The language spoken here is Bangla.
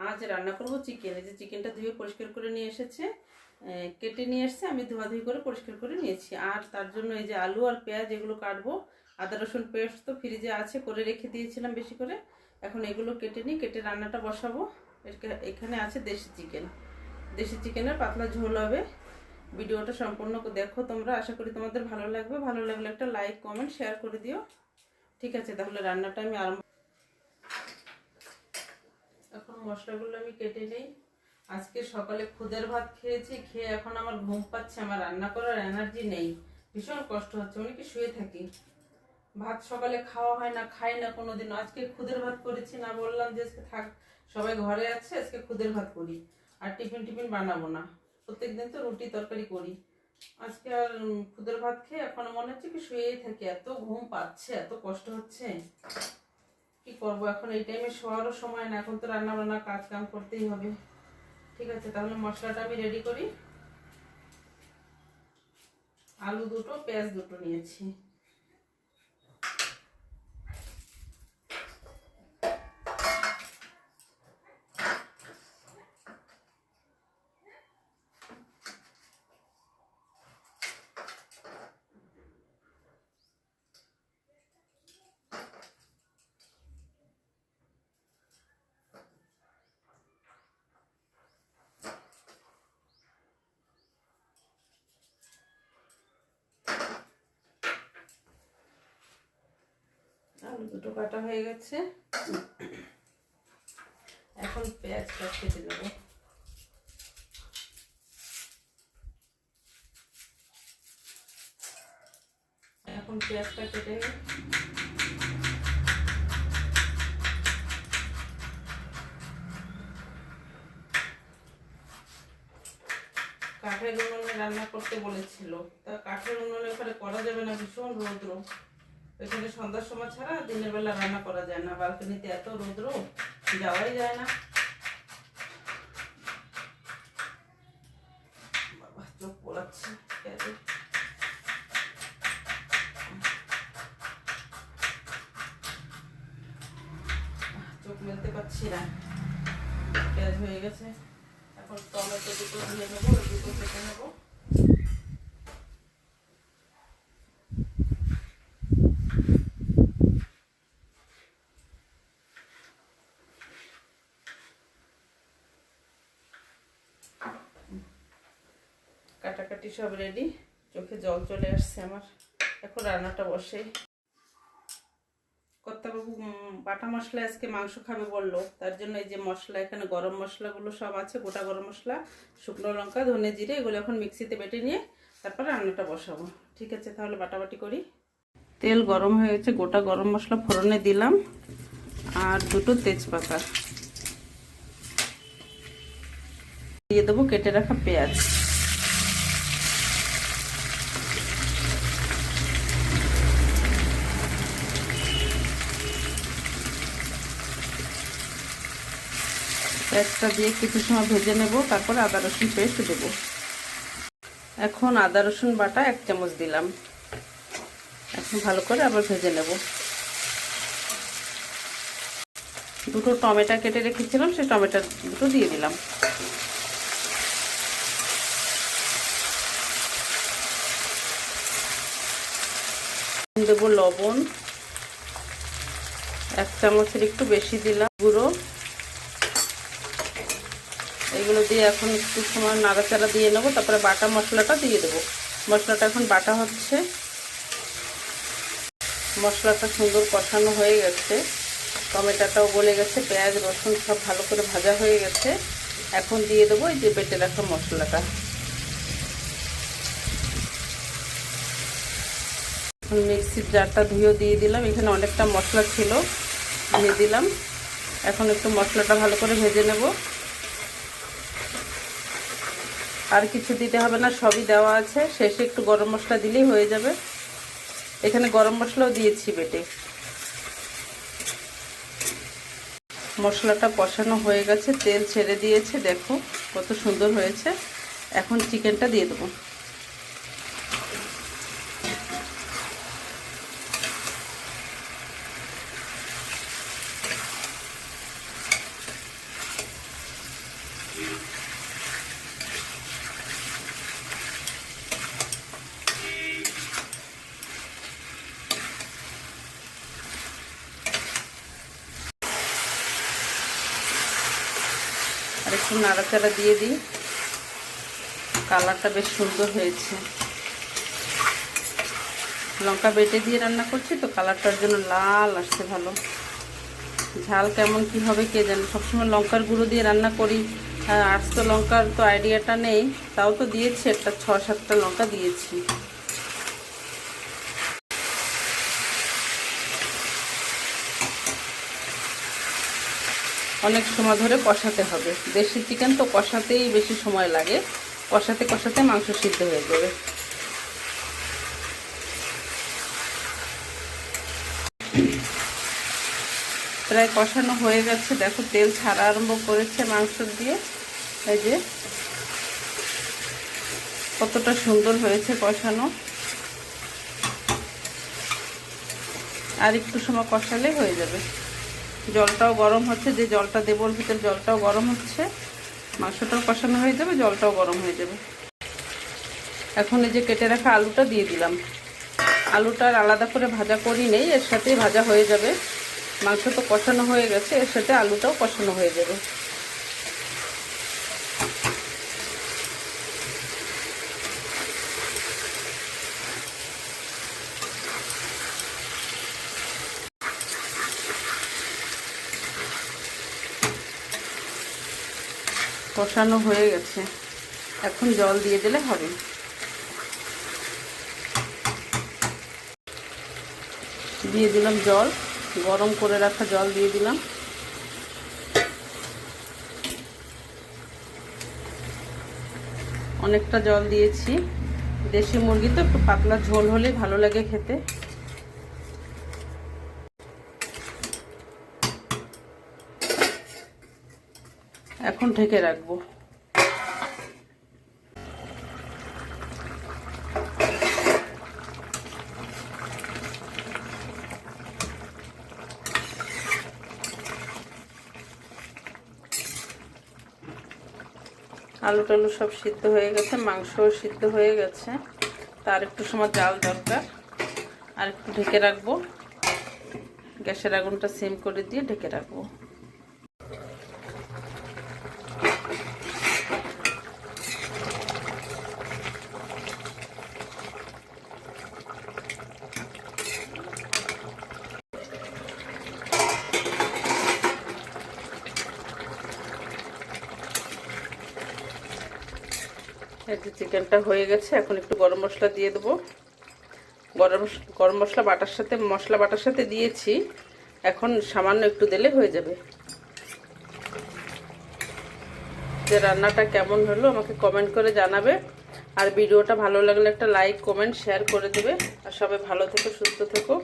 আজ রান্না করব চিকেন। এই যে চিকেনটা ধুয়ে পরিষ্কার করে নিয়ে এসেছে, কেটে নিয়ে এসেছে, আমি ধোয়াধুয়ি করে পরিষ্কার করে নিয়েছি। আর তার জন্য এই যে আলু আর পেঁয়াজ এগুলো কাটবো। আদা রসুন পেস্ট তো ফ্রিজে আছে, করে রেখে দিয়েছিলাম বেশি করে। এখন এগুলো কেটে নিই, কেটে রান্নাটা বসাবো। এখানে আছে দেশি চিকেন, দেশি চিকেনের পাতলা ঝোল হবে। ভিডিওটা সম্পূর্ণ দেখো তোমরা, আশা করি তোমাদের ভালো লাগবে। ভালো লাগলে একটা লাইক কমেন্ট শেয়ার করে দিও। ঠিক আছে, তাহলে রান্নাটা আমি আরম্ভ। এখন মশলাগুলো আমি কেটে নিই। আজকে সকালে খুদের ভাত খেয়েছি, খেয়ে এখন আমার ঘুম পাচ্ছে, আমার রান্না করার এনার্জি নেই, ভীষণ কষ্ট হচ্ছে। অনেকে শুয়ে থাকি, ভাত সকালে খাওয়া হয় না, খাই না কোনোদিন। আজকে খুদের ভাত করেছি, না বললাম যে আজকে থাক, সবাই ঘরে আছে, আজকে খুদের ভাত করি। আর টিফিন বানাবো না, প্রত্যেকদিন তো রুটি তরকারি করি। আজকে আর খুদের ভাত খেয়ে এখন মনে হচ্ছে কি শুয়েই থাকি, এত ঘুম পাচ্ছে, এত কষ্ট হচ্ছে। কি করবো এখন, এই টাইমে শোয়ারও সময় না, এখন তো রান্না বান্না কাজ কাম করতেই হবে। ঠিক আছে, তাহলে মশলাটা আমি রেডি করি। আলু দুটো, পেঁয়াজ দুটো নিয়েছি। আলু দুটো কাটা হয়ে গেছে, এখন পেঁয়াজটা কেটে দেবো। এখন পেঁয়াজটা কেটে কাঠের উনুনে রান্না করতে বলেছিল, তা কাঠের উনুনে ওখানে করা যাবে না, ভীষণ রৌদ্র। এখানে সন্ধ্যার সময় ছাড়া দিনের বেলা রান্না করা যায় না, বালকনিতে এত রৌদ্র, যাওয়াই যায় না। বাবা চোখ পোড়াচ্ছে, চোখ মেলতে পারছি না। পেঁয়াজ হয়ে গেছে, এখন টমেটো দুটো দিয়ে নেবো, দুটো কেটে নেবো। কাটাকাটি সব রেডি, চোখে জল চলে আসছে আমার। এখন রান্নাটা বসে। কর্তাবাবু বাটা মশলা আজকে মাংস খাবে বললো, তার জন্য এই যে মশলা, এখানে গরম মশলাগুলো সব আছে, গোটা গরম মশলা, শুকনো লঙ্কা, ধনে জিরে, এগুলো এখন মিক্সিতে বেটে নিয়ে তারপর রান্নাটা বসাবো। ঠিক আছে, তাহলে বাটাবাটি করি। তেল গরম হয়ে গেছে, গোটা গরম মশলা ফোড়নে দিলাম, আর দুটো তেজপাতা দিয়ে দেবো, কেটে রাখা পেঁয়াজ। পেঁয়াজটা দিয়ে কিছু সময় ভেজে নেব, তারপর আদা রসুন পেস্ট দেব। এখন আদা রসুন বাটা 1 চামচ দিলাম, এখন ভালো করে আবার ভেজে নেব। দুটো টমেটো কেটে রেখেছিলাম, সেই টমেটো দুটো দিয়ে দিলাম। দেবো লবণ, 1 চামচের একটু বেশি দিলাম গুঁড়ো। এগুলো দিয়ে এখন একটু সময় নাড়াচাড়া দিয়ে নেবো, তারপরে বাটা মশলাটা দিয়ে দেবো। মশলাটা এখন বাটা হচ্ছে, মশলাটা সুন্দর কষানো হয়ে গেছে, টমেটোটাও গলে গেছে, পেঁয়াজ রসুন সব ভালো করে ভাজা হয়ে গেছে। এখন দিয়ে দেবো এই যে বেটে রাখা মশলাটা। মিক্সির জারটা ধুয়েও দিয়ে দিলাম, এখানে অনেকটা মশলা ছিল, দিয়ে দিলাম। এখন একটু মশলাটা ভালো করে ভেজে নেব, আর কিছু দিতে হবে না, সবই দেওয়া আছে। শেষে একটু গরম মশলা দিলেই হয়ে যাবে। এখানে গরম মশলাও দিয়েছি বেটে। মশলাটা কষানো হয়ে গেছে, তেল ছেড়ে দিয়েছে, দেখো কত সুন্দর হয়েছে। এখন চিকেনটা দিয়ে দেবো। আর একটু নাড়াচাড়া দিয়ে দিই। কালারটা বেশ সুন্দর হয়েছে। লঙ্কা বেটে দিয়ে রান্না করছি তো কালারটার জন্য লাল আসছে ভালো। ঝাল কেমন কি হবে কে জানে, সবসময় লঙ্কার গুঁড়ো দিয়ে রান্না করি। আস্ত লঙ্কার তো আইডিয়াটা নেই, তাও তো দিয়েছি একটা 6-7টা লঙ্কা দিয়েছি। অনেক সময় ধরে কষাতে হবে, দেশি চিকেন তো কষাতেই বেশি সময় লাগে, কষাতে কষাতে মাংস সিদ্ধ হয়ে যাবে। প্রায় কষানো হয়ে গেছে, দেখো তেল ছাড়া আরম্ভ করেছে মাংস দিয়ে। এই যে কতটা সুন্দর হয়েছে কষানো। আর একটু সময় কষালে হয়ে যাবে। জলটাও গরম হচ্ছে, যে জলটা দেবো ওর ভিতরে জলটাও গরম হচ্ছে, মাংসটাও কষানো হয়ে যাবে, জলটাও গরম হয়ে যাবে। এখন এই যে কেটে রাখা আলুটা দিয়ে দিলাম। আলুটা আর আলাদা করে ভাজা করি নেই, এর সাথেই ভাজা হয়ে যাবে। মাংস তো কষানো হয়ে গেছে, এর সাথে আলুটাও কষানো হয়ে যাবে। কষানো হয়ে গেছে, এখন জল দিয়ে দিলে হবে। দিয়ে দিলাম জল, গরম করে রাখা জল দিয়ে দিলাম। অনেকটা জল দিয়েছি, দেশি মুরগি তো একটু পাতলা ঝোল হলে ভালো লাগে খেতে। এখন ঢেকে রাখবো। আলু টালু সব সিদ্ধ হয়ে গেছে, মাংসও সিদ্ধ হয়ে গেছে, তার একটু সময় জাল দরকার। আর একটু ঢেকে রাখবো, গ্যাসের আগুনটা সিম করে দিয়ে ঢেকে রাখবো। এই যে চিকেনটা হয়ে গেছে, এখন একটু গরম মশলা দিয়ে দেবো। গরম মশলা বাটার সাথে দিয়েছি, এখন সামান্য একটু দিলে হয়ে যাবে। যে রান্নাটা কেমন হলো আমাকে কমেন্ট করে জানাবে। আর ভিডিওটা ভালো লাগলে একটা লাইক কমেন্ট শেয়ার করে দেবে। আর সবাই ভালো থেকো, সুস্থ থেকো।